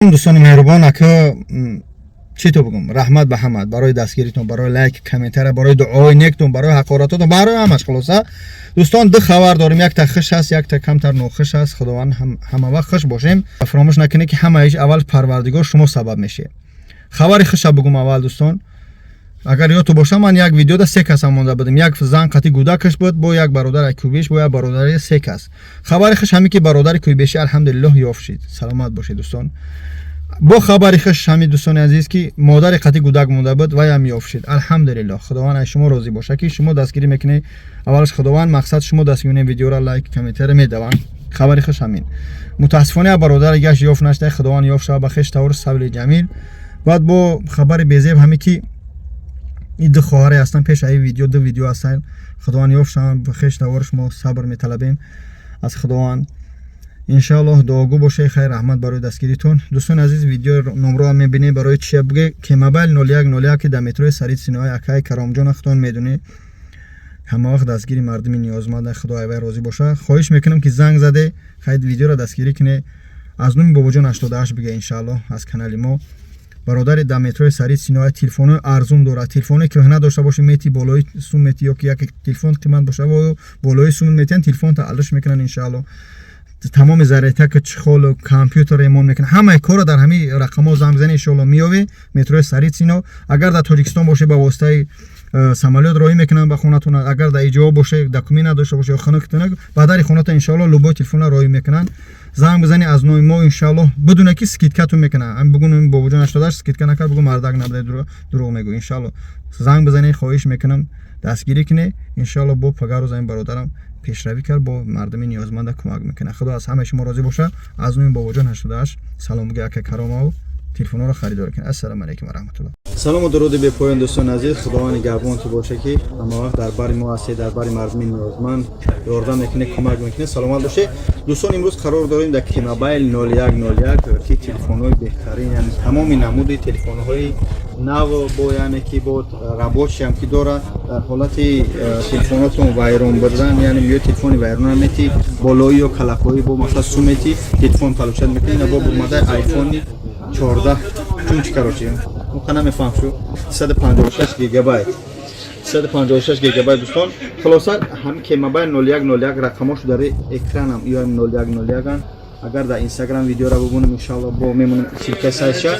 دوستان مهربان اکا چی تو بگم رحمت به همه برای دستگیریتون، برای لایک، کامنتر، برای دعای نیکتون، برای حقارتتون، برای همش. خلاصه دوستان دو خبر داریم، یک تا خوش است، یک تا کمتر ناخوش است. خداوند همه وقت خوش باشیم. فراموش نکنید که همه ایش اول پروردگار شما سبب میشه. خبر خوش بگم اول دوستان، اگر یادتون باشه من یک ویدیو دا سه کس مونده بودم. یک زن قطعی گودکش بود با یک برادر کویبیش با یک برادر سه کس. خبر خوش همین که برادر کویبیش الحمدلله یافت شد، سلامت باشید دوستان. با خبر خوش همین دوستان عزیز که مادر قطعی گودک مونده بود و هم یافت شد، الحمدلله. خداوند شما راضی باشه که شما دستگیری میکنه. اولش خداوند مقصد شما دستگیری ویدیو را لایک کامنتر میدون. خبر خوش همین. متاسفانه برادر گش یافت نشده، خداوند یافت شد به خش طور صبر جمیل. بعد با خبر بیزیب همین که این دو خواهر هستن پیش ای ویدیو، دو ویدیو هستن. خداوند یافت شد به خش طورش ما صبر میطلبیم از خداوند. انشالله دعاگو باشه، خیر رحمت برای دستگیریتون. دوستان عزیز ویدیو نمره هم میبینید برای چی بگه که موبایل 0101 که در مترو سرید سینای اکای کرامجان خودتون میدونی همه وقت دستگیری مردمی نیازمند. خدا ایوای راضی باشه. خواهش میکنم که زنگ زده خیر ویدیو را دستگیری کنه. از نوم باباجان 88 بگه انشالله از کانال ما. برادر در مترو سرید سینای تلفن ارزون داره، تلفن که نه داشته باشه میتی بالای سوم میتی یا که یک تلفن قیمت باشه و بالای سوم میتین تلفن تا علش میکنن انشالله. تمام ذرایت که چخول و کامپیوتر ایمون میکنه همه کارا در همین رقم‌ها زنگ بزنید انشالله میاوی. مترو سرید سینا اگر در تاجیکستان باشه با واسطه سمالیات راهی میکنن به خونتون. اگر در ایجاب باشه دکمه نداشته باشه خونتون بعد خونتون انشالله لوبو تلفن راهی میکنن. زنگ بزنید از نوع ما انشالله بدون که سکیتکاتون میکنن. هم بگون بابا جان 88 سکیتکا نکرد بگو مردک نبوده دروغ میگو. انشالله زنگ بزنید خواهش میکنم دستگیری کنه انشالله. با پگاه روز این برادرم پیشروی کرد، با مردم نیازمند کمک میکنه. خدا از همه شما راضی باشه. از نوع بابا جان 88 سلام میگه که کرامه و تلفن رو خریدار کنه. السلام علیکم و رحمت الله. سلام و درود به پایان دوستان عزیز. خداوند گربان تو باشه که همه وقت دربار ما هستی، دربار مردم نیازمند یاردم میکنه، کمک میکنه. سلامت باشه دوستان. امروز قرار داریم در کی موبایل 0101 که تلفن های بهترین، یعنی تمام نمود تلفن های نو با یعنی کیبورد رباطی هم که داره در حالت تلفناتون وایرون بدن، یعنی میو تلفن وایرون میتی بالایی و کلاکوی با مثلا سومتی تلفن پلوشت میکنه. با اومده آیفون 14 چون چیکار چیه ممکنه میفهم شو 156 گیگابایت 156 گیگابایت دوستان. خلاصه هم که موبایل 0101 رقمش در اکرانم یا 0101 اگر در اینستاگرام ویدیو را ببینیم انشالله با میمونیم شرکت سایشا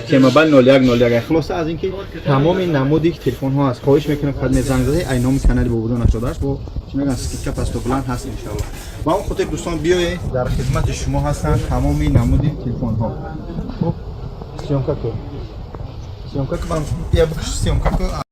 که موبایل 0101. خلاصه از اینکه تمام نمودی تلفن ها هست. خواهش میکنم خدمت زنگ زدید ای نام کانال بابودون 88 با چی میگن سکیتکا پاستو بلند هست انشالله. با اون خاطر دوستان بیاید در خدمت شما هستن تمام نمودی تلفن ها. خب سیامکا کو بام یا بکش سیامکا کو